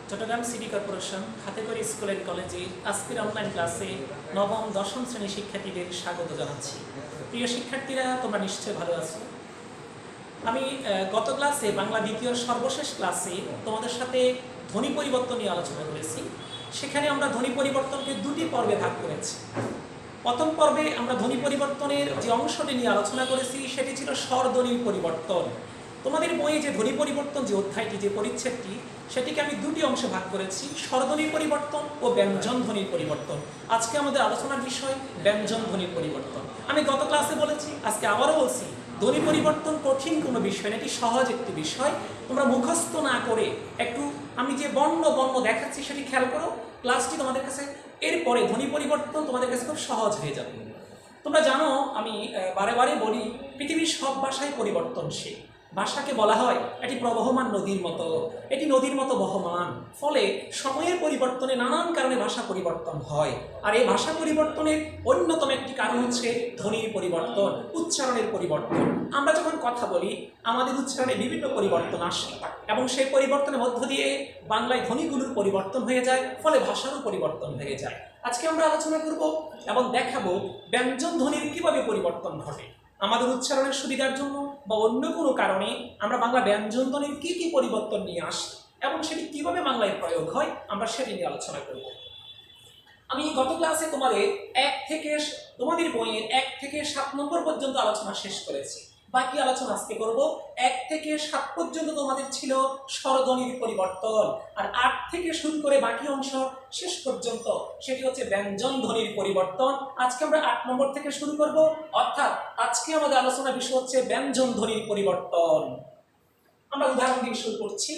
Chittagong city corporation হাতেখড়ি school and কলেজে আজকের অনলাইন ক্লাসে নবম দশম শ্রেণীর শিক্ষার্থীদের স্বাগত জানাচ্ছি। প্রিয় শিক্ষার্থীরা, তোমরা নিশ্চয়ই ভালো আছো। আমি গত ক্লাসে বাংলা দ্বিতীয় সর্বশেষ ক্লাসে তোমাদের সাথে ধ্বনি পরিবর্তন নিয়ে আলোচনা করেছি। সেখানে আমরা ধ্বনি পরিবর্তনকে দুটি পর্বে ভাগ করেছি। প্রথম পর্বে আমরা ধ্বনি পরিবর্তনের যে অংশটি নিয়ে আলোচনা করেছি সেটি ছিল স্বরধ্বনির পরিবর্তন। তোমাদের বইয়ে যে ধ্বনি পরিবর্তন যে অধ্যায়টি, যে পরিচ্ছেদটি, সেটিকে আমি দুটি অংশে ভাগ করেছি, স্বরধ্বনির পরিবর্তন ও ব্যঞ্জন ধ্বনির পরিবর্তন। আজকে আমাদের আলোচনার বিষয় ব্যঞ্জন ধ্বনির পরিবর্তন। আমি গত ক্লাসে বলেছি, আজকে আবারও বলছি, ধ্বনি পরিবর্তন কঠিন কোনো বিষয় না, এটি সহজ একটি বিষয়। তোমরা মুখস্থ না করে একটু আমি যে বর্ণ দেখাচ্ছি সেটি খেয়াল করো, ক্লাসটি তোমাদের কাছে এরপরে ধ্বনি পরিবর্তন তোমাদের কাছে খুব সহজ হয়ে যাবে। তোমরা জানো, আমি বারে বারে বলি, পৃথিবীর সব ভাষাই পরিবর্তনশীল। ভাষাকে বলা হয় এটি প্রবহমান নদীর মতো, এটি নদীর মতো বহমান। ফলে সময়ের পরিবর্তনে নানান কারণে ভাষা পরিবর্তন হয়। আর এই ভাষা পরিবর্তনের অন্যতম একটি কারণ হচ্ছে ধ্বনির পরিবর্তন, উচ্চারণের পরিবর্তন। আমরা যখন কথা বলি আমাদের উচ্চারণে বিভিন্ন পরিবর্তন আসে এবং সেই পরিবর্তনের মধ্য দিয়ে বাংলায় ধ্বনিগুলোর পরিবর্তন হয়ে যায়, ফলে ভাষারও পরিবর্তন হয়ে যায়। আজকে আমরা আলোচনা করব এবং দেখাবো ব্যঞ্জন ধ্বনির কিভাবে পরিবর্তন ঘটে। আমাদের উচ্চারণের সুবিধার জন্য বা অন্য কোনো কারণে আমরা বাংলা ব্যঞ্জন ধ্বনির কী কী পরিবর্তন নিয়ে আসি এবং সেটি কীভাবে বাংলায় প্রয়োগ হয়, আমরা সেটি নিয়ে আলোচনা করব। আমি গত ক্লাসে তোমাদের বইয়ের 1 থেকে 7 নম্বর পর্যন্ত আলোচনা শেষ করেছি। বাকি আলোচনা আজকে করব 1 থেকে 7 পর্যন্ত তোমাদের ছিল স্বরধ্বনির পরিবর্তন, আর 8 থেকে শুরু করে বাকি অংশ শেষ পর্যন্ত সেটি হচ্ছে ব্যঞ্জন ধ্বনির পরিবর্তন। আজকে আমরা 8 নম্বর থেকে শুরু করব, অর্থাৎ আজকে আমাদের আলোচনার বিষয় হচ্ছে ব্যঞ্জন ধ্বনির পরিবর্তন। আমরা উদাহরণ দিয়ে শুরু করছি।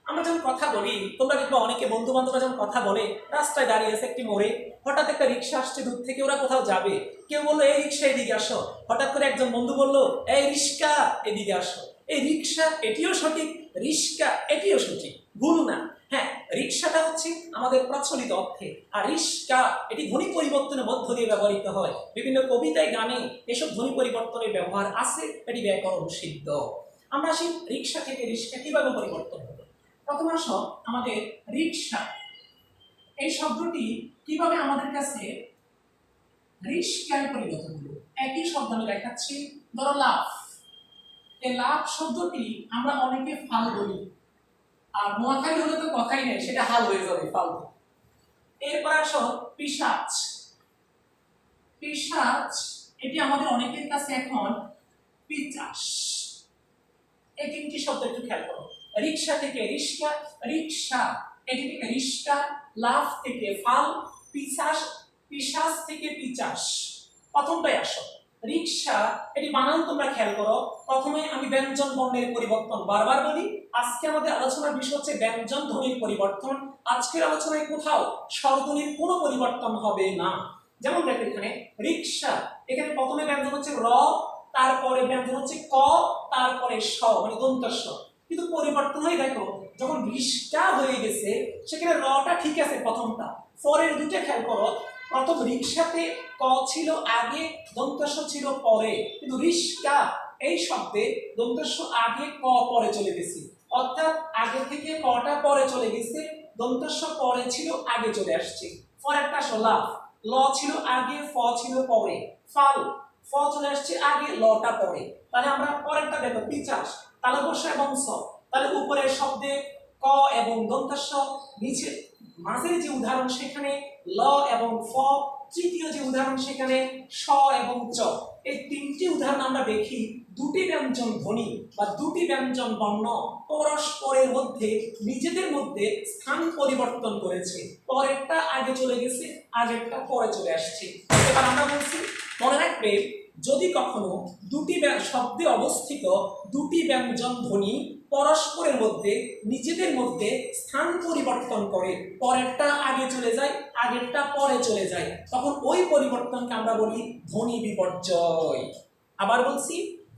আমরা যখন কথা বলি, তোমরা দেখবো অনেকে বন্ধু বান্ধবরা যখন কথা বলে, রাস্তায় দাঁড়িয়ে আছে একটি মোড়ে, হঠাৎ একটা রিক্সা আসছে দূর থেকে, ওরা কোথাও যাবে, কেউ বললো এই রিক্সা এদিকে আসো, হঠাৎ করে একজন বন্ধু বললো এই রিক্সা এদিকে আসো। এই রিক্সা এটিও সঠিক, রিক্সা এটিও সঠিক, ভুল না। হ্যাঁ, রিক্সাটা হচ্ছে আমাদের প্রচলিত অর্থে, আর রিক্সা এটি ধ্বনি পরিবর্তনের মধ্য দিয়ে ব্যবহৃত হয়। বিভিন্ন কবিতায়, গানে এসব ধ্বনি পরিবর্তনের ব্যবহার আছে, এটি ব্যাকরণ সিদ্ধ। আমরা আসি রিক্সা থেকে রিক্সা কিভাবে পরিবর্তন হবে। প্রথম আসো আমাদের রিক্সা, এই শব্দটি কিভাবে আমাদের কাছে রিক্সায় পরিণত হলো। একই শব্দ আমি দেখাচ্ছি, ধরো লাফ। এই লাফ শব্দটি আমরা অনেকে ফাল বলি, আর নোয়াখালী হলে তো কথাই নেই, সেটা হাল হয়ে যাবে, ফাল। এরপর আসো পিশাচ। পিশাচ এটি আমাদের অনেকের কাছে এখন পিচাস। এই তিনটি শব্দ একটু খেয়াল করো। রিক্সা থেকে রিক্সা, রিক্সা এটি থেকে রিক্সা, লাফ থেকে ফাল, পিশাচ থেকে পিচাস। প্রথমটাই আসো রিক্সা, এটি বানান তোমরা খেয়াল করো। প্রথমে আমি ব্যঞ্জন বর্ণের পরিবর্তন বারবার বলি। আজকে আমাদের আলোচনার বিষয় হচ্ছে ব্যঞ্জন ধ্বনির পরিবর্তন। আজকের আলোচনায় কোথাও স্বরধ্বনির কোনো পরিবর্তন হবে না। যেমন দেখো এখানে রিক্সা, এখানে প্রথমে ব্যঞ্জন হচ্ছে র, তারপরে ব্যঞ্জন হচ্ছে ক, তারপরে স, মানে দন্ত স। কিন্তু পরিবর্তন হয়ে দেখো যখন রিক্সা হয়ে গেছে, সেখানে রটা ঠিক আছে প্রথমটা, পরের দুটো খেয়াল করো। প্রথম রিক্সাতে ক ছিল আগে, দন্তস্ব ছিল পরে, কিন্তু রিক্সা এই শব্দে দন্তস্ব আগে, ক পরে চলে গেছে। অর্থাৎ আগে থেকে কটা পরে চলে গেছে, দন্তস্ব পরে ছিল আগে চলে আসছে। পরেরটা লাফ, ল ছিল আগে, ফ ছিল পরে। ফাল, ফ চলে আসছে আগে, লটা পরে। তাহলে আমরা পরেরটা দেখো পিচাস, তালব্য এবং স। তাহলে উপরের শব্দে ক এবং দন্তস্ব, নিচে মাঝের যে উদাহরণ সেখানে ল এবং ফ, তৃতীয় যে উদাহরণ সেখানে স এবং চ। এই তিনটি উদাহরণ আমরা দেখি দুটি ব্যঞ্জন ধ্বনি বা দুটি ব্যঞ্জন বর্ণ পরস্পরের মধ্যে নিজেদের মধ্যে স্থান পরিবর্তন করেছে। পরেরটা আগে চলে গেছে, আগেরটা পরে চলে আসছে। এবার আমরা বলছি, মনে রাখবে যদি কখনো দুটি শব্দে অবস্থিত দুটি ব্যঞ্জন ধ্বনি পরস্পরের মধ্যে নিজেদের মধ্যে স্থান পরিবর্তন করে, পরেরটা আগে চলে যায়, আগেরটা পরে চলে যায়, তখন ওই পরিবর্তনকে আমরা বলি ধ্বনি বিপর্যয়। আবার বলছি,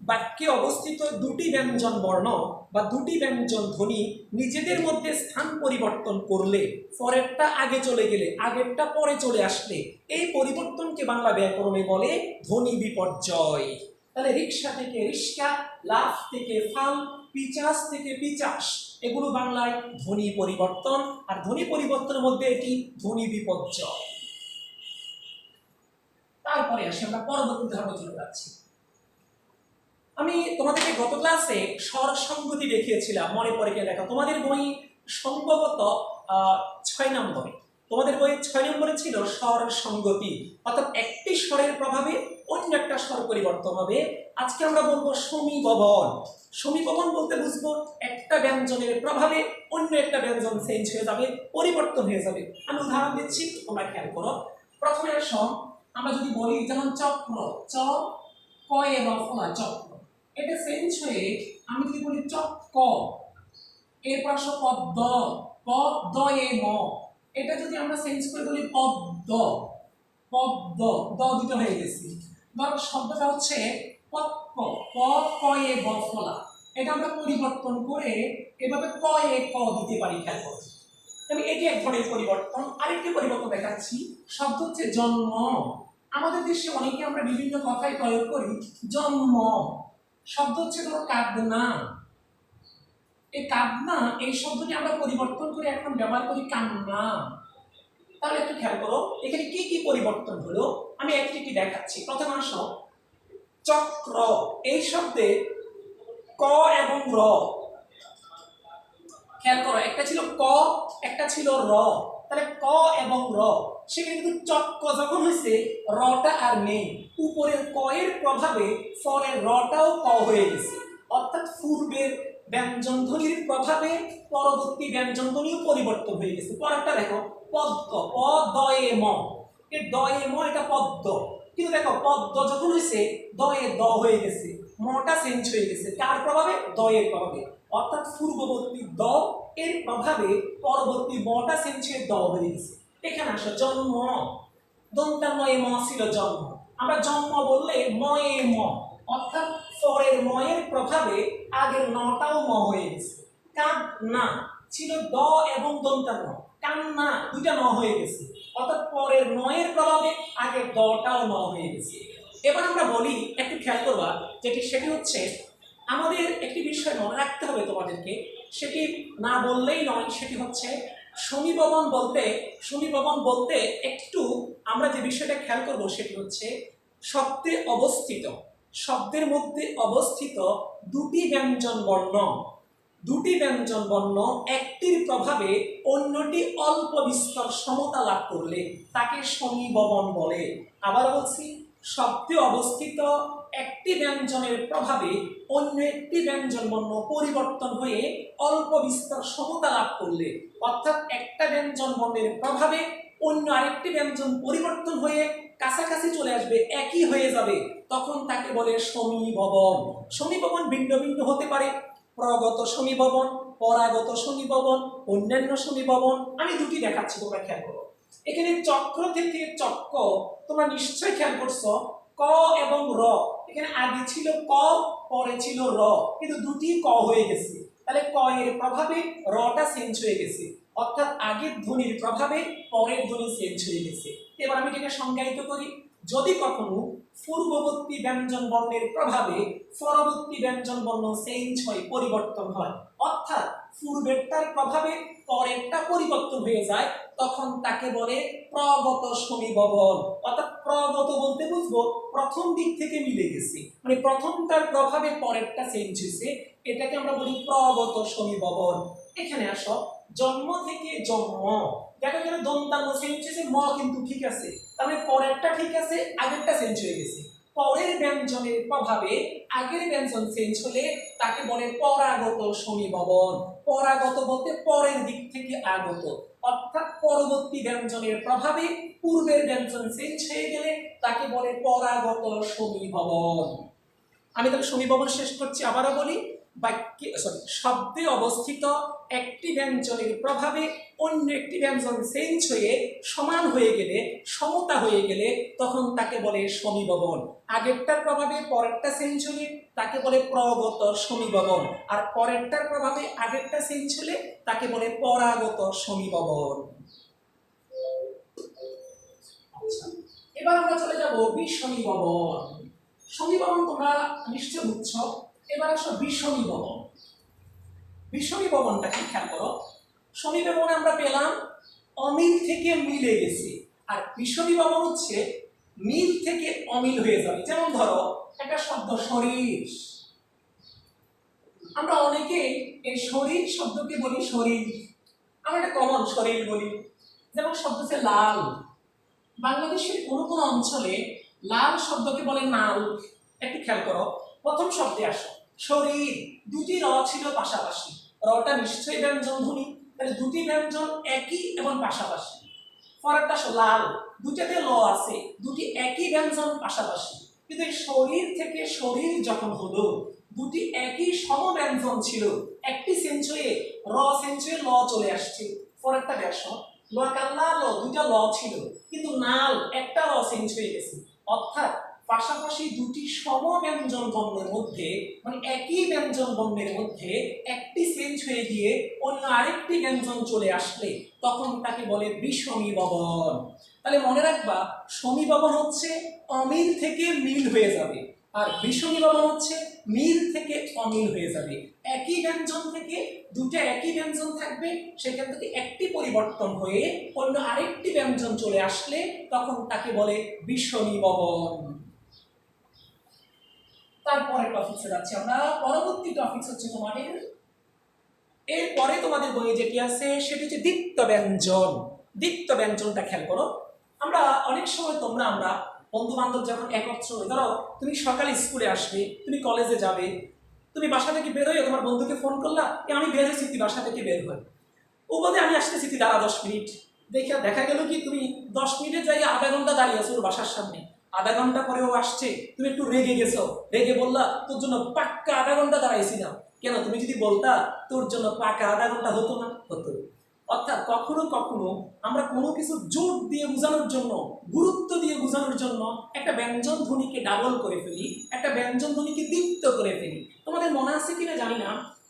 বাক্যে অবস্থিত দুটি ব্যঞ্জন বর্ণ বা দুটি ব্যঞ্জন ধ্বনি নিজেদের মধ্যে স্থান পরিবর্তন করলে, পরেরটা আগে চলে গেলে, আগেরটা পরে চলে আসলে, এই পরিবর্তনকে বাংলা ব্যাকরণে বলে ধ্বনি বিপর্যয়। তাহলে রিক্সা থেকে রিক্সা, লাফ থেকে ফাল, পিচাস থেকে পিচাস, এগুলো বাংলায় ধ্বনি পরিবর্তন, আর ধ্বনি পরিবর্তনের মধ্যে এটি ধ্বনি বিপর্যয়। তারপরে আসি আমরা পরবর্তী ধারণা চলে যাচ্ছি। আমি তোমাদেরকে গত ক্লাসে স্বর সংগতি দেখিয়েছিলাম, মনে পড়ে কিনা দেখো। তোমাদের বই সম্ভবত 6 নম্বরে, তোমাদের বই 6 নম্বরে ছিল স্বর সংগতি, অর্থাৎ একটি স্বরের প্রভাবে অন্য একটা স্বর পরিবর্তন হবে। আজকে আমরা বলবো সমীববন। সমীববন বলতে বুঝবো একটা ব্যঞ্জনের প্রভাবে অন্য একটা ব্যঞ্জন চেঞ্জ হয়ে যাবে, পরিবর্তন হয়ে যাবে। আমি উদাহরণ দিচ্ছি, তোমরা খেয়াল করো। প্রথমে আসো, আমরা যদি বলি যেমন চক্র, চ কয়ে রফলা চক্র, এটা চেঞ্জ হয়ে আমি যদি বলি চক্ক, এরপর আসো পদ্ম, পদ্ম এ ম, এটা যদি আমরা চেঞ্জ করে বলি পদ্ম, পদ্ম, দ দুটো হয়ে গেছে। ধরো শব্দটা হচ্ছে পক্ক, প কয়ে বফলা, এটা আমরা পরিবর্তন করে এভাবে কয়ে ক দিতে পারি। খেয়াল করো, আমি এটি এক ধরনের পরিবর্তন। আরেকটি পরিবর্তন দেখাচ্ছি, শব্দ হচ্ছে জন্ম। আমাদের দেশে অনেকে আমরা বিভিন্ন কথায় প্রয়োগ করি জন্ম, শব্দ হচ্ছে ধরো কাঁদনা। এই কাঁদনা, এই শব্দটি আমরা পরিবর্তন করে এখন ব্যবহার করি কান্না। তাহলে একটু খেয়াল করো এখানে কি কি পরিবর্তন হলো, আমি একটি একটি দেখাচ্ছি। প্রথম আসো, চক্র, এই শব্দে ক এবং র, খেয়াল করো একটা ছিল ক, একটা ছিল র, তাহলে ক এবং র, সেখানে কিন্তু চক্ক যখন হয়েছে রটা আর নেই, উপরের ক এর প্রভাবে ফলের রটাও ক হয়ে গেছে, অর্থাৎ পূর্বের ব্যঞ্জন ধ্বনির প্রভাবে পরবর্তী ব্যঞ্জন ধ্বনিও পরিবর্তন হয়ে গেছে। পরেরটা দেখো, পদ্ম, প দ এ ম, এই দ এ ম এটা পদ্ম, কিন্তু দেখো পদ্ম যখন হয়েছে দ এ দ হয়ে গেছে, মটা চেঞ্জ হয়ে গেছে, কার প্রভাবে? দ এর প্রভাবে, অর্থাৎ পূর্ববর্তী দ এর প্রভাবে পরবর্তী মটা চেঞ্জ হয়ে দ হয়ে গেছে। এখানে আসো, জন্ম, দন্তান্ময়ে ম ছিল জন্ম, আমরা জন্ম বললে ময়ে ম, অর্থাৎ পরের ময়ের প্রভাবে আগের নটাও ম হয়ে গেছে। কান্না ছিল দ এবং দন্তান্ন, কান্না দুইটা ন হয়ে গেছে, অর্থাৎ পরের নয়ের প্রভাবে আগের দটাও ন হয়ে গেছে। এবার আমরা বলি, একটু খেয়াল করবা, সেটি হচ্ছে আমাদের একটি বিষয় মনে রাখতে হবে তোমাদেরকে, সেটি না বললেই নয়, সেটি হচ্ছে সমীববন বলতে, সমীববন বলতে একটু আমরা যে বিষয়টা খেয়াল করব সেটি হচ্ছে শব্দে অবস্থিত, শব্দের মধ্যে অবস্থিত দুটি ব্যঞ্জন বর্ণ, দুটি ব্যঞ্জন বর্ণ একটির প্রভাবে অন্যটি অল্প বিস্তর সমতা লাভ করলে তাকে সমীববন বলে। আবার বলছি, শব্দে অবস্থিত একটি ব্যঞ্জনের প্রভাবে অন্য একটি ব্যঞ্জন বর্ণ পরিবর্তন হয়ে অল্প বিস্তর সমতা লাভ করলে, অর্থাৎ একটা ব্যঞ্জন বর্ণের প্রভাবে অন্য আরেকটি ব্যঞ্জন পরিবর্তন হয়ে কাছাকাছি চলে আসবে, একই হয়ে যাবে, তখন তাকে বলে সমীববন। সমীববন ভিন্ন ভিন্ন হতে পারে, প্রগত সমীববন, পরাগত সমীববন, অন্যান্য সমীববন। আমি দুটি দেখাচ্ছি, তোমরা খেয়াল করো। এখানে চক্র থেকে চক্ক, তোমরা নিশ্চয়ই খেয়াল করছো ক এবং র, এখানে আগে ছিল ক, পরে ছিল র, কিন্তু দুটি ক হয়ে গেছে, তাহলে ক এর প্রভাবে রটা চেঞ্জ হয়ে গেছে, অর্থাৎ আগের ধ্বনির প্রভাবে পরের ধ্বনি চেঞ্জ হয়ে গেছে। এবার আমি এটাকে সংজ্ঞায়িত করি, যদি কখনো পূর্ববর্তী ব্যঞ্জন বর্ণের প্রভাবে পরবর্তী ব্যঞ্জন বর্ণ চেঞ্জ হয়, পরিবর্তন হয়, অর্থাৎ পূর্বেরটার প্রভাবে পরেরটা পরিবর্তন হয়ে যায়, তখন তাকে বলে প্রগত সমীববন। অর্থাৎ প্রগত বলতে বুঝবো প্রথম দিক থেকে মিলে গেছে, মানে প্রথমটার প্রভাবে পরেরটা চেঞ্জ হয়েছে, এটাকে আমরা বলি প্রগত সমীববন। এখানে আসো, জন্ম থেকে জন্ম, দেখো এখানে দন্তান্ন চেঞ্জ হয়েছে, ম কিন্তু ঠিক আছে, তাহলে পরেরটা ঠিক আছে, আগেরটা চেঞ্জ হয়ে গেছে। পরের ব্যঞ্জনের প্রভাবে আগের ব্যঞ্জন চেঞ্জ হলে তাকে বলে পরাগত সমীববন। পরাগত বলতে পরের দিক থেকে আগত, অর্থাৎ পরবর্তী ব্যঞ্জনের প্রভাবে পূর্বের ব্যঞ্জন চেঞ্জ হয়ে গেলে তাকে বলে পরাগত সমীববন। আমি তাহলে সমীববন শেষ করছি, আবারও বলি, বাক্যে শব্দে অবস্থিত একটি ব্যঞ্জনের প্রভাবে অন্য একটি ব্যঞ্জন চেঞ্জ হয়ে সমান হয়ে গেলে, সমতা হয়ে গেলে, তখন তাকে বলে সমীববন। আগেরটার প্রভাবে পরেরটা চেঞ্জ হলে তাকে বলে প্রগত সমীববন, আর পরেরটার প্রভাবে আগেরটা চেঞ্জ হলে তাকে বলে পরাগত সমীববন। আচ্ছা, এবার আমরা চলে যাব বিষমীববন। সমীববন তোমরা নিশ্চয় বুঝছো, এবার আসো বিষমীববন। বিষমীভবনটা কি খেয়াল করো। সমীভবনে আমরা পেলাম অমিল থেকে মিলে গেছে, আর বিষমীভবন হচ্ছে মিল থেকে অমিল হয়ে যাবে। যেমন ধরো একটা শব্দ শরীর, আমরা অনেকেই এই শরীর শব্দকে বলি শরীর, আমরা একটা কমন শরীর বলি। যেমন শব্দ হচ্ছে লাল, বাংলাদেশের কোনো কোনো অঞ্চলে লাল শব্দকে বলে নাল। একটু খেয়াল করো, প্রথম শব্দে আসো শরীর, দুটি র ছিল পাশাপাশি, রটা নিশ্চয়ই ব্যঞ্জন ধ্বনি, তাহলে দুটি ব্যঞ্জন একই এবং পাশাপাশি। পরেরটা আসো লাল, দুটাতে ল আছে, দুটি একই ব্যঞ্জন পাশাপাশি, কিন্তু এই শরীর থেকে শরীর যখন হলো দুটি একই সমব্যঞ্জন ছিল, একটি চেঞ্জ হয়ে র চেঞ্জ হয়ে ল চলে আসছে। পরেরটা দেখো ল কাল্লা ল, দুইটা ল ছিল কিন্তু নাল একটা র চেঞ্জ হয়ে গেছে, অর্থাৎ পাশাপাশি দুটি সমব্যঞ্জন বর্ণের মধ্যে মানে একই ব্যঞ্জন বর্ণের মধ্যে একটি চেঞ্জ হয়ে গিয়ে অন্য আরেকটি ব্যঞ্জন চলে আসলে তখন তাকে বলে বিষমীভবন। তাহলে মনে রাখবা সমীভবন হচ্ছে অমিল থেকে মিল হয়ে যাবে, আর বিষমীভবন হচ্ছে মিল থেকে অমিল হয়ে যাবে। একই ব্যঞ্জন থেকে দুটো একই ব্যঞ্জন থাকবে, সেখান থেকে একটি পরিবর্তন হয়ে অন্য আরেকটি ব্যঞ্জন চলে আসলে তখন তাকে বলে বিষমীভবন। তারপরে টপিকসে যাচ্ছি আমরা। পরবর্তী টপিকস হচ্ছে তোমাদের, এরপরে তোমাদের বইয়ে যেটি আছে সেটি হচ্ছে দ্বিত্ব ব্যঞ্জন। দ্বিত্ব ব্যঞ্জনটা খেয়াল করো। আমরা অনেক সময় আমরা বন্ধু বান্ধব যখন একত্র হই, ধরো তুমি সকালে স্কুলে আসবে, তুমি কলেজে যাবে, তুমি বাসা থেকে বের হয়ে তোমার বন্ধুকে ফোন করলা আমি বের হয়েছি, তুই বাসা থেকে বের হয়, ও বলে আমি আসতেছি, তুই দাঁড়া 10 মিনিট। দেখা গেল কি তুমি 10 মিনিটের জায়গায় আধা ঘন্টা দাঁড়িয়ে আছো ওর বাসার সামনে, আধা ঘন্টা পরে ও আসছে, তুমি একটু রেগে গেছো, রেগে বললা তোর জন্য পাক্কা আধা ঘন্টা দাঁড়াইছি না। কেন? তুমি যদি বলতা তোর জন্য পাক্কা আধা ঘন্টা হতো না, হতো। অর্থাৎ কখনো কখনো আমরা কোনো কিছু জোর দিয়ে বোঝানোর জন্য, গুরুত্ব দিয়ে বোঝানোর জন্য একটা ব্যঞ্জন ধ্বনিকে ডাবল করে ফেলি, একটা ব্যঞ্জন ধ্বনিকে দীপ্ত করে ফেলি। তোমাদের মনে আছে কিনা জানি না,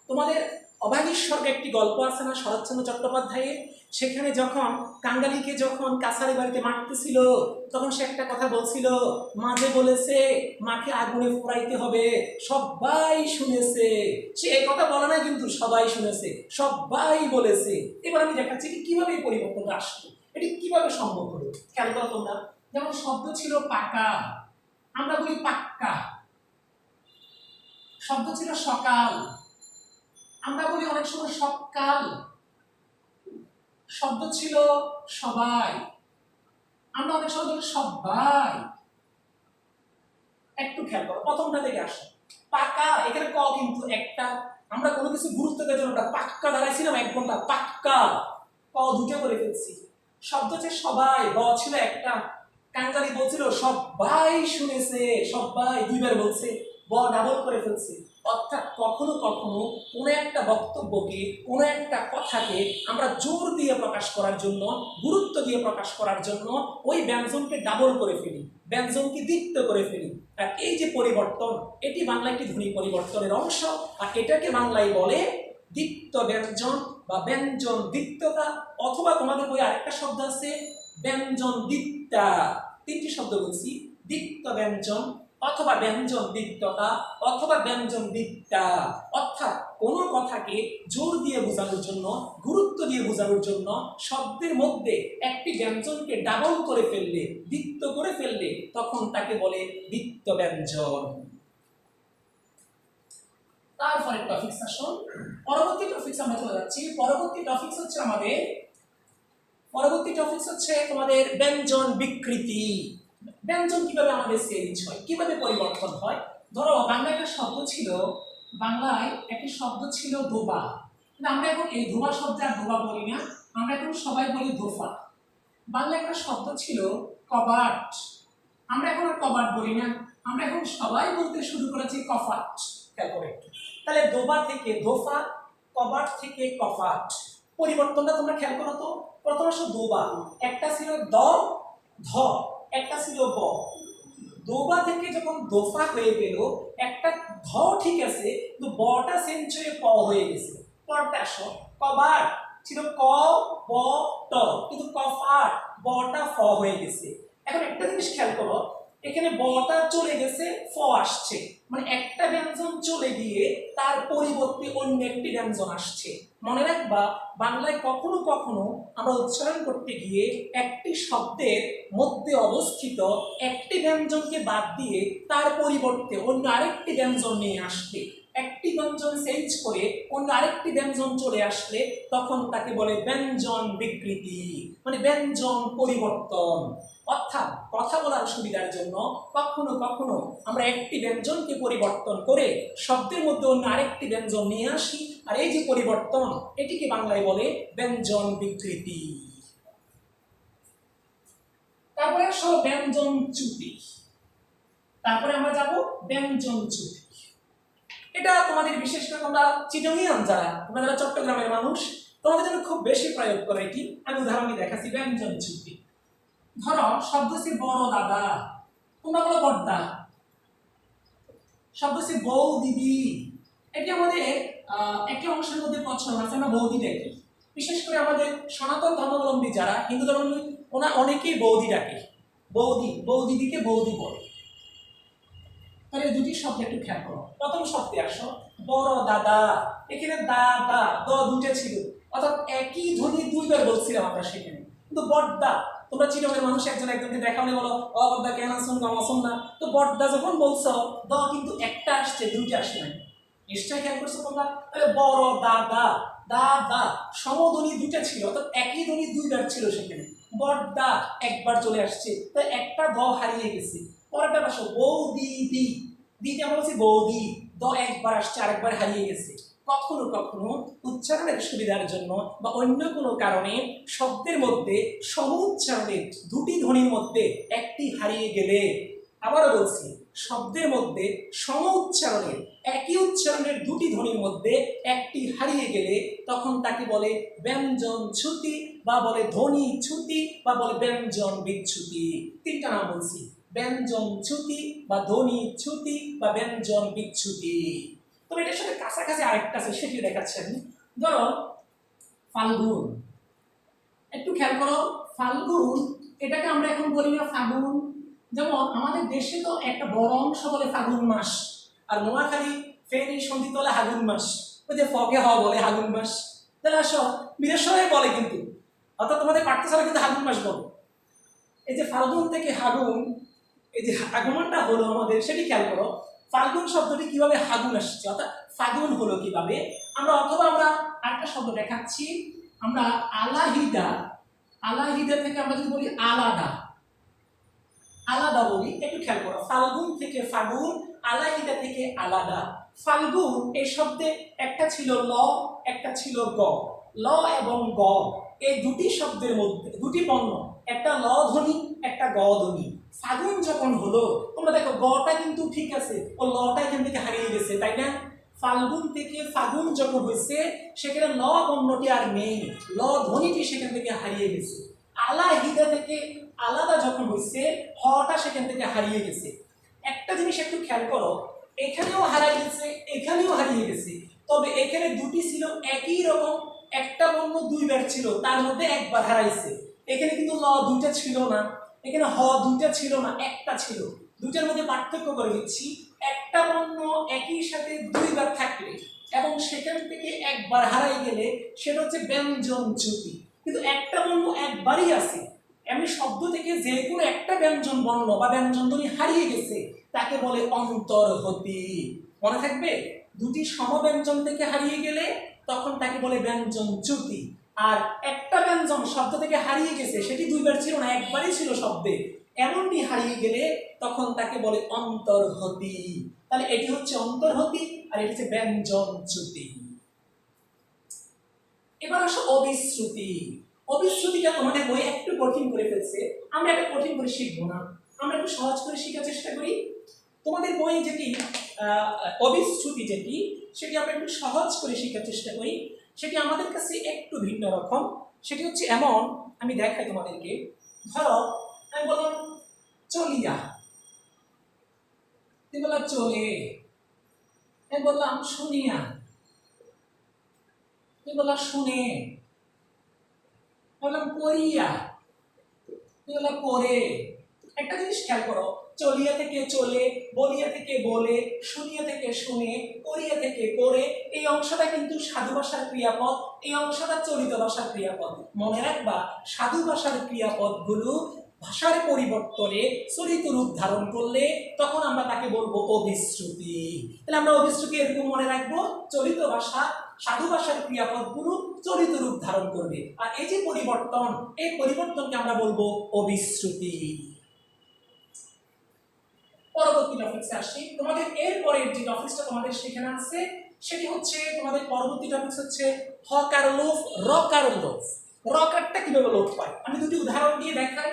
তোমাদের অভাগীর স্বর্গে একটি গল্প আছে না শরৎচন্দ্র চট্টোপাধ্যায়ের? সেখানে যখন কাঙ্গালিকে যখন কাছারি বাড়িতে মারতেছিল তখন সে একটা কথা বলছিল, মাঝে বলেছে মাকে আগুনে পোড়াইতে হবে, সবাই শুনেছে। সে এই কথা বলে না কিন্তু সবাই শুনেছে, সবাই বলেছে। এবার আমি দেখাচ্ছি কি কিভাবে এই পরিবর্তনটা আসলো, এটি কিভাবে সম্ভব হলো। খেয়াল করো তোমরা, যেমন শব্দ ছিল পাকা, আমরা বলি পাক্কা। শব্দ ছিল সকাল, আমরা বলি অনেক সময় সকাল। শব্দ ছিল সবাই, আমরা অনেক সময় বলি সবাই। একটু খেয়াল করো, প্রথমটা থেকে আসো পাকা, এখানে ক কিন্তু একটা, আমরা কোনো কিছু গুরুত্ব দেওয়ার জন্য পাক্কা দাঁড়াইছিলাম 1 ঘন্টা, পাক্কা ক দুটো করে ফেলছি। শব্দ হচ্ছে সবাই, ব ছিল একটা, কাঙ্গালি বলছিল সবাই শুনেছে, সবাই 2বার বলছে, ব ডাবল করে ফেলছে। অর্থাৎ কখনো কখনো কোনো একটা বক্তব্যকে, কোনো একটা কথাকে আমরা জোর দিয়ে প্রকাশ করার জন্য, গুরুত্ব দিয়ে প্রকাশ করার জন্য ওই ব্যঞ্জনকে ডাবল করে ফেলি, ব্যঞ্জনকে দ্বিত্ব করে ফেলি। আর এই যে পরিবর্তন, এটি বাংলা একটি ধ্বনি পরিবর্তনের অংশ, আর এটাকে বাংলায় বলে দ্বিত্ব ব্যঞ্জন বা ব্যঞ্জন দ্বিত্বতা, অথবা তোমাদের বই আরেকটা শব্দ আছে ব্যঞ্জন দ্বিত্বা। 3টি শব্দ বলছি, দ্বিত্ব ব্যঞ্জন অথবা ব্যঞ্জন দ্বিত্বতা অথবা ব্যঞ্জন দ্বিত্বা। অর্থাৎ কোনো কথাকে জোর দিয়ে বোঝানোর জন্য, গুরুত্ব দিয়ে বোঝানোর জন্য শব্দের মধ্যে একটি ব্যঞ্জনকে ডাবল করে ফেললে, দ্বিত্ব করে ফেললে তখন তাকে বলে দ্বিত্ব ব্যঞ্জন। তারপরে টপিকস আসুন, পরবর্তী টপিকস আমরা চলে যাচ্ছি। পরবর্তী টপিকস হচ্ছে তোমাদের ব্যঞ্জন বিকৃতি। ব্যঞ্জন কিভাবে আমাদের চেঞ্জ হয়, কিভাবে পরিবর্তন হয়। ধরো বাংলায় একটা শব্দ ছিল, বাংলায় একটি শব্দ ছিল ধোবা, কিন্তু আমরা এখন এই ধোবা শব্দে আর ধোবা বলি না, আমরা এখন সবাই বলি ধোফা। বাংলায় একটা শব্দ ছিল কবাট, আমরা এখন আর কবাট বলি না, আমরা এখন সবাই বলতে শুরু করেছি কফাট। তাহলে দোবা থেকে দোফা, কবাট থেকে কফাট, পরিবর্তনটা তোমরা খেয়াল করো তো। প্রথম আসো দোবা, একটা ছিল দ ধ, একটা ছিল ব। দোবা থেকে যখন দোফা হয়ে গেল, একটা ধ ঠিক আছে কিন্তু বটা চেঞ্জ হয়ে প হয়ে গেছে। পরটা আসো কবাট ছিল ক ব ট, কিন্তু কফাট বটা ফ হয়ে গেছে। এখন একটা জিনিস খেয়াল করো, এখানে বটা চলে গেছে, ফ আসছে, মানে একটা ব্যঞ্জন চলে গিয়ে তার পরিবর্তে অন্য একটি ব্যঞ্জন আসছে। মনে রাখবা, বাংলায় কখনো কখনো আমরা উচ্চারণ করতে গিয়ে একটি শব্দের মধ্যে অবস্থিত একটি ব্যঞ্জনকে বাদ দিয়ে তার পরিবর্তে অন্য আরেকটি ব্যঞ্জন নিয়ে আসবে। একটি ব্যঞ্জন চেঞ্জ করে অন্য আরেকটি ব্যঞ্জন চলে আসলে তখন তাকে বলে ব্যঞ্জন বিকৃতি, মানে ব্যঞ্জন পরিবর্তন। অর্থাৎ কথা বলার সুবিধার জন্য কখনো কখনো আমরা একটি ব্যঞ্জনকে পরিবর্তন করে শব্দের মধ্যে অন্য আরেকটি ব্যঞ্জন নিয়ে আসি, আর এই যে পরিবর্তন এটিকে বাংলায় বলে ব্যঞ্জন বিকৃতি। তারপরে আসো ব্যঞ্জন চ্যুতি। তারপরে আমরা যাব ব্যঞ্জন চ্যুতি। এটা তোমাদের বিশেষ করে তোমরা চিটংইয়ান যারা চট্টগ্রামের মানুষ, তোমাদের জন্য খুব বেশি প্রয়োগ করে এটি। আমি উদাহরণ দেখাচ্ছি ব্যঞ্জন চ্যুতি। ধরো শব্দ হচ্ছে বড় দাদা, তোমরা বলো বড়দা। শব্দ হচ্ছে বউ দিদি, এটি আমাদের একটি অংশের মধ্যে প্রচলন আছে, আমরা বৌদি ডাকি। বিশেষ করে আমাদের সনাতন ধর্মাবলম্বী যারা হিন্দু ধর্মাবলম্বী অনেকেই বৌদি ডাকে, বউ দিদিকে বৌদি বলে। তাহলে দুটি শব্দ একটু খেয়াল করো। প্রথম শব্দে আসো বড় দাদা, এখানে দাদা দ দুটো ছিল, অর্থাৎ একই ধ্বনি দুইবার বলছিলাম আমরা সেখানে। কিন্তু বড়দা, তোমরা চিটংয়ের মানুষ একজনকে দেখাও বলো ও বড়দা কেন আসুন আসুন না, তো বড়দা যখন বলছো দ কিন্তু একটা আসছে, দুইটা আসে নাই। নিশ্চয় খেয়াল করছো তোমরা। তাহলে বড় দাদা, দাদা সমধ্বনি দুইটা ছিল, অর্থাৎ একই ধ্বনি দুইবার ছিল সেখানে। বড়দা একবার চলে আসছে, তাই একটা দ হারিয়ে গেছে। পরেরটা আসো বৌদি দি, দিতে আমরা বলছি বৌদি, দ একবার আসছে আরেকবার হারিয়ে গেছে। কখনো কখনো উচ্চারণের সুবিধার জন্য বা অন্য কোনো কারণে শব্দের মধ্যে সম উচ্চারণের দুটি ধ্বনির মধ্যে একটি হারিয়ে গেলে, আবারও বলছি, শব্দের মধ্যে সম উচ্চারণের একই উচ্চারণের দুটি ধ্বনির মধ্যে একটি হারিয়ে গেলে তখন তাকে বলে ব্যঞ্জন চ্যুতি, বা বলে ধ্বনি চ্যুতি, বা বলে ব্যঞ্জন বিচ্যুতি। তিনটা নাম বলছি, ব্যঞ্জন চ্যুতি বা ধ্বনি চ্যুতি বা ব্যঞ্জন বিচ্যুতি। তবে এটার সাথে কাছাকাছি আরেকটা আছে, সেটি দেখাচ্ছি আমি। ধরো ফাল্গুন, একটু খেয়াল করো, ফাল্গুন এটাকে আমরা এখন বলি না ফাগুন। যেমন আমাদের দেশে তো একটা বড় অংশ বলে ফাগুন মাস, আর নোয়াখালী ফেনী সন্ধিতলা হাগুন মাস, ওই যে ফকে হ বলে হাগুন মাস। তাহলে আসো বিদেশে বলে কিন্তু, অর্থাৎ তোমাদের পাঠ্যশালা কিন্তু হাগুন মাস বলে। এই যে ফাল্গুন থেকে হাগুন, এই যে আগমনটা হলো আমাদের, সেটি খেয়াল করো। ফাল্গুন শব্দটি কিভাবে হাগুন আসছে, অর্থাৎ ফাগুন হলো কিভাবে। আমরা আরেকটা শব্দ দেখাচ্ছি, আমরা আলাহিদা, আলাহিদা থেকে আমরা যদি বলি আলাদা, আলাদা বলি, একটু খেয়াল করো। ফাল্গুন থেকে ফাগুন, আলাহিদা থেকে আলাদা। ফাল্গুন এই শব্দে একটা ছিল ল, একটা ছিল গ। ল এবং গ এই দুটি শব্দের মধ্যে দুটি বর্ণ, একটা ল ধ্বনি একটা গ ধ্বনি। ফাগুন যখন হলো, তোমরা দেখো গটা কিন্তু ঠিক আছে, ও লটা এখান থেকে হারিয়ে গেছে, তাই না? ফাল্গুন থেকে ফাগুন যখন হয়েছে সেখানে ল বর্ণটি আর নেই, ল ধ্বনিটি সেখান থেকে হারিয়ে গেছে। আলাহিদা থেকে আলাদা যখন হয়েছে, হটা সেখান থেকে হারিয়ে গেছে। একটা জিনিস একটু খেয়াল করো, এখানেও হারিয়ে গেছে, এখানেও হারিয়ে গেছে, তবে এখানে দুটি ছিল একই রকম, একটা বর্ণ দুইবার ছিল, তার মধ্যে একবার হারাইছে। এখানে কিন্তু ল দুইটা ছিল না, এখানে হ দুইটা ছিল না, একটা ছিল। দুইটার মধ্যে পার্থক্য করে দিচ্ছি, একটা বর্ণ একই সাথে দুইবার থাকলে এবং সেখান থেকে একবার হারাই গেলে সেটা হচ্ছে ব্যঞ্জন চ্যুতি। কিন্তু একটা বর্ণ একবারই আছে, এমনি শব্দ থেকে যে কোনো একটা ব্যঞ্জন বর্ণ বা ব্যঞ্জন ধ্বনি হারিয়ে গেছে তাকে বলে অন্তর্হতি। মনে থাকবে, দুটি সমব্যঞ্জন থেকে হারিয়ে গেলে তখন তাকে বলে ব্যঞ্জন চ্যুতি। আর একটা ব্যঞ্জন শব্দ থেকে হারিয়ে গেছে, সেটি দুইবার ছিল না, একবারই ছিল শব্দে, এমনটি হারিয়ে গেলে তখন তাকে বলে অন্তর্হতি। তাহলে এটি হচ্ছে অন্তর্হতি আর এটি হচ্ছে ব্যঞ্জন চ্যুতি। এবার আসো অবিশ্রুতি। অবিশ্রুতিটা তোমাদের বই একটু কঠিন করে ফেলছে, আমরা একটু কঠিন করে শিখবো না, আমরা একটু সহজ করে শেখার চেষ্টা করি। তোমাদের বই যেটি অবিশ্রুতি যেটি, সেটি আমরা একটু সহজ করে শেখার চেষ্টা করি। সেটি আমাদের কাছে একটু ভিন্ন রকম। সেটি হচ্ছে এমন, আমি দেখাই তোমাদেরকে। ধরো আমি বললাম চলিয়া, তুমি বললাম চলে। আমি বললাম শুনিয়া, তুমি বললাম শুনে। বললাম করিয়া, তুমি বললাম করে। একটা জিনিস খেয়াল করো, চলিয়ে থেকে চলে, বলিয়ে থেকে বলে, শুনিয়ে থেকে শুনে, করিয়ে থেকে করে। এই অংশটা কিন্তু সাধু ভাষার ক্রিয়াপদ, এই অংশটা চলিত ভাষার ক্রিয়াপদ। মনে রাখবা, সাধু ভাষার ক্রিয়াপদগুলো ভাষার পরিবর্তনে চলিত রূপ ধারণ করলে তখন আমরা তাকে বলবো অভিশ্রুতি। তাহলে আমরা অভিশ্রুতি এরকম মনে রাখবো, চলিত ভাষা সাধু ভাষার ক্রিয়াপদগুলো চলিত রূপ ধারণ করবে, আর এই যে পরিবর্তন, এই পরিবর্তনকে আমরা বলবো অভিশ্রুতি। পরবর্তী টপিকসে আসি। তোমাদের এরপরের যে টপিকসটা তোমাদের সেখানে আছে সেটি হচ্ছে, তোমাদের পরবর্তী টপিকস হচ্ছে হকার লোভ, রকার লোভ। রকারটা কিভাবে লোভ পায় আমি দুটি উদাহরণ দিয়ে দেখাই।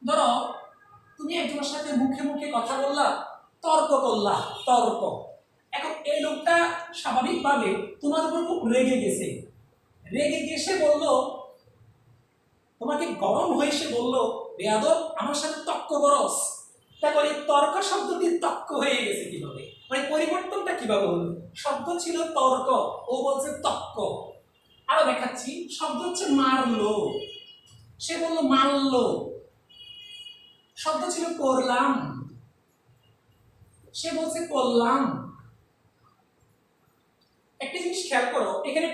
ধরো তুমি একজনের সাথে মুখে মুখে কথা বললা, তর্ক করলা, তর্ক। এখন এই লোকটা স্বাভাবিকভাবে তোমার উপর খুব রেগে গেছে, রেগে গেছে বললো, তোমাকে গরম হয়ে সে বললো, বেয়াদব আমার সাথে তর্ক করস। তারপরে তর্ক শব্দটি তর্ক হয়ে গেছে কিভাবে, মানে পরিবর্তনটা কিভাবে হলো? শব্দ ছিল তর্ক, ও বলছে তর্ক। আরো দেখাচ্ছি, শব্দ হচ্ছে মারলো, সে বললো মারলো। শব্দ ছিল করলাম, সে বলছে করলাম। একটা জিনিস খেয়াল করো, এখানে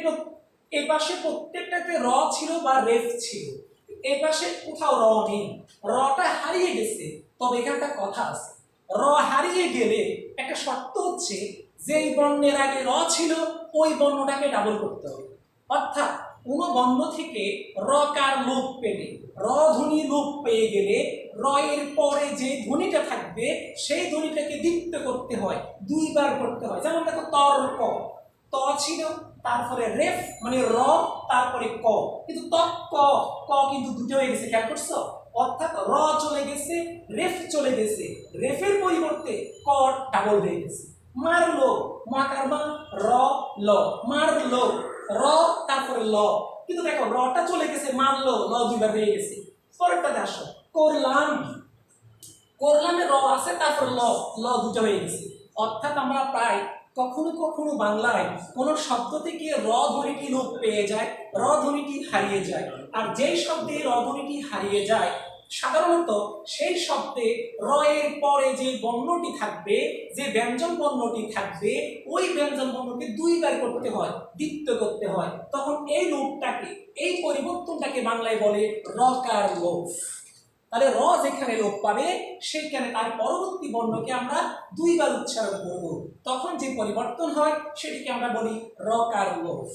এই পাশে প্রত্যেকটাতে র ছিল বা রেফ ছিল, এই পাশে কোথাও র নেই, রটা হারিয়ে গেছে। তবে এখানে একটা কথা আছে, র হারিয়ে গেলে একটা শর্ত হচ্ছে যেই বর্ণের আগে র ছিল ওই বর্ণটাকে ডাবল করতে হবে। অর্থাৎ কোন বর্ণ থেকে রকার লোপ পেলে, র ধ্বনি লোপ পেয়ে গেলে র এর পরে যে ধ্বনিটা থাকবে সেই ধ্বনিটাকে দ্বিত্ব করতে হয়, দুইবার করতে হয়। যেমন দেখো তর্ক, ত ছিল, তারপরে রেফ মানে র, তারপরে ক, কিন্তু ক ক কিন্তু দুটো হয়ে গেছে, খেয়াল করছো? অর্থাৎ র চলে গেছে, রেফ চলে গেছে, রেফের পরিবর্তে ক ডাবল হয়ে গেছে। মারলো, মাকারমা র ল, মারলো র তারপরে ল, কিন্তু দেখো রটা চলে গেছে, মারলো ল দুইবার হয়ে গেছে। পরেরটাতে আসো, করলাম, করলামে র আছে, তারপর ল, ল দুটো হয়ে গেছে। অর্থাৎ আমরা প্রায় কখনো কখনো বাংলায় কোন শব্দ থেকে র ধ্বনিটি লোপ পেয়ে যায়, র ধ্বনিটি হারিয়ে যায়। আর যেই শব্দে র ধ্বনিটি হারিয়ে যায় সাধারণত সেই শব্দে র এর পরে যে বর্ণটি থাকবে, যে ব্যঞ্জন বর্ণটি থাকবে, ওই ব্যঞ্জন বর্ণকে দুইবার করতে হয়, দ্বিত্ব করতে হয়। তখন এই লোপটাকে, এই পরিবর্তনটাকে বাংলায় বলে রকার লোপ। তাহলে র যেখানে লোপ পাবে সেখানে তার পরবর্তী বর্ণকে আমরা দুইবার উচ্চারণ করব, তখন যে পরিবর্তন হয় সেটিকে আমরা বলি রকার লোপ।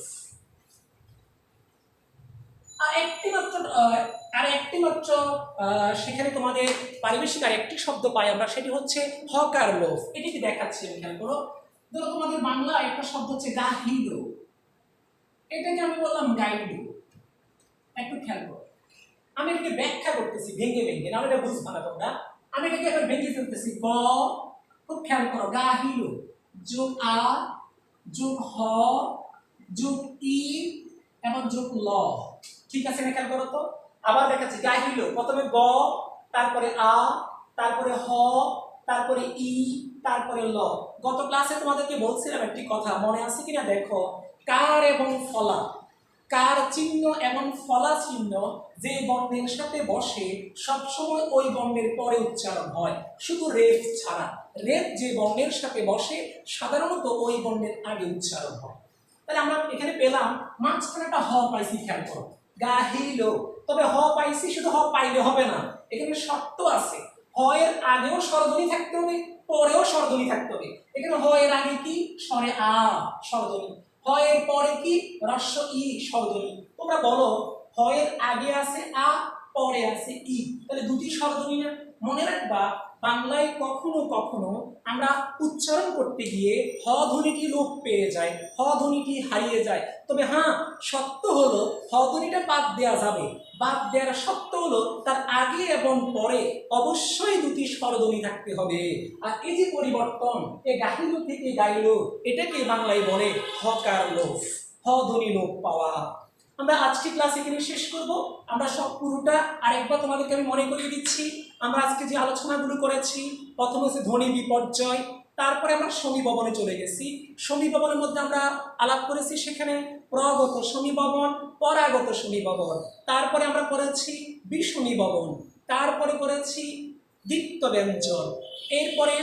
আর একটি মাত্র সেখানে তোমাদের পারিবেশিক আর একটি শব্দ পাই আমরা, সেটি হচ্ছে হকার লোভ। এটিকে দেখাচ্ছি আমি, খেয়াল করো। ধরো তোমাদের বাংলা একটা শব্দ হচ্ছে গাহিলো, এটাকে আমি বললাম গাইলো। একটু খেয়াল করো, আমি এটাকে ব্যাখ্যা করতেছি ভেঙে ভেঙে, না এটা বুঝবা না তোমরা। আমি এটাকে এবার ভেঙে ফেলতেছি। গ, খুব খেয়াল করো, গাহিলো যোগ আ যোগ হ যোগ ই এবং যোগ ল, ঠিক আছে না? খেয়াল করো তো, আবার দেখাচ্ছি। গাহিলো প্রথমে গ, তারপরে আ, তারপরে হ, তারপরে ই, তারপরে ল। গত ক্লাসে তোমাদেরকে বলছিলাম একটি কথা, মনে আছে কিনা দেখো, কার এবং ফলা, কার চিহ্ন এবং ফলা চিহ্ন যে বর্ণের সাথে বসে সবসময় ওই বর্ণের পরে উচ্চারণ হয়, শুধু রেফ ছাড়া। রেফ যে বর্ণের সাথে বসে সাধারণত ওই বর্ণের আগে উচ্চারণ হয়। তাহলে আমরা এখানে পেলাম মাঝখানে একটা হ পাইছি, খেয়াল করো, গাহিলো। তবে হ পাইছি, শুধু হ পাইলে হবে না, এখানে শর্ত আছে। হ এর আগেও স্বরধ্বনি থাকতে হবে, পরেও স্বরধ্বনি থাকতে হবে। এখানে হ এর আগে কি? স্বরে আ, স্বরধ্বনি। হ এর পরে কি? হ্রস্ব ই, স্বরধ্বনি। তোমরা বলো, হ এর আগে আছে আ, পরে আছে ই, তাহলে দুটি স্বরধ্বনি না? মনে রাখবা, বাংলায় কখনো কখনো আমরা উচ্চারণ করতে গিয়ে হ ধ্বনিটি লোপ পেয়ে যায়, হ ধ্বনিটি হারিয়ে যায়। তবে হ্যাঁ, সত্য হলো হ ধ্বনিটা বাদ দেওয়া যাবে। বাদ দেওয়ার সত্য হলো তার আগে এবং পরে অবশ্যই দুটি স্বরধ্বনি থাকতে হবে। আর এই যে পরিবর্তন, এ গাহিলো থেকে গাইলো, এটাকে বাংলায় বলে হকার লোপ, হ ধ্বনি লোপ পাওয়া। আমরা আজকে ক্লাস এখানে শেষ করব। আমরা সব পুরোটা আরেকবার তোমাদেরকে আমি মনে করিয়ে দিচ্ছি। আমরা আজকে যে আলোচনাগুলো করেছি, প্রথম হচ্ছে ধ্বনি বিপর্যয়, তারপরে আমরা সমীভবনে চলে গেছি। সমীভবনের মধ্যে আমরা আলাপ করেছি সেখানে প্রগত সমীভবন, পরাগত সমীভবন, তারপরে আমরা করেছি বিষমীভবন, তারপরে করেছি দ্বিত্ব ব্যঞ্জন, এরপরে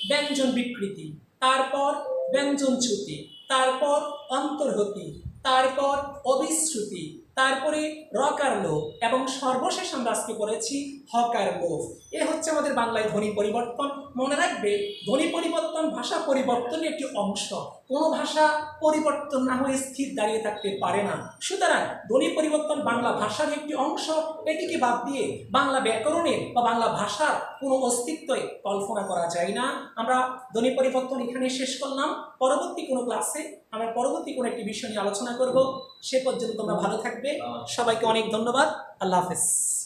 ব্যঞ্জন বিকৃতি, তারপর ব্যঞ্জনচ্যুতি, তারপর অন্তর্হতি, তারপর অবিশ্রুতি, তারপরে রকার লোপ এবং সর্বশেষ আমরা আজকে পড়েছি হকার লোপ। এ হচ্ছে আমাদের বাংলায় ধ্বনি পরিবর্তন। মনে রাখবে, ধ্বনি পরিবর্তন ভাষা পরিবর্তনের একটি অংশ। কোনো ভাষা পরিবর্তন না হয়ে স্থির দাঁড়িয়ে থাকতে পারে না। সুতরাং ধ্বনি পরিবর্তন বাংলা ভাষার একটি অংশ। এটিকে বাদ দিয়ে বাংলা ব্যাকরণের বা বাংলা ভাষার কোনো অস্তিত্বই কল্পনা করা যায় না। আমরা ধ্বনি পরিবর্তন এখানে শেষ করলাম। পরবর্তী কোনো ক্লাসে আমরা পরবর্তী কোনো একটি বিষয় নিয়ে আলোচনা করব। সে পর্যন্ত তোমরা ভালো থাকবে। সবাইকে অনেক ধন্যবাদ। আল্লাহ হাফেজ।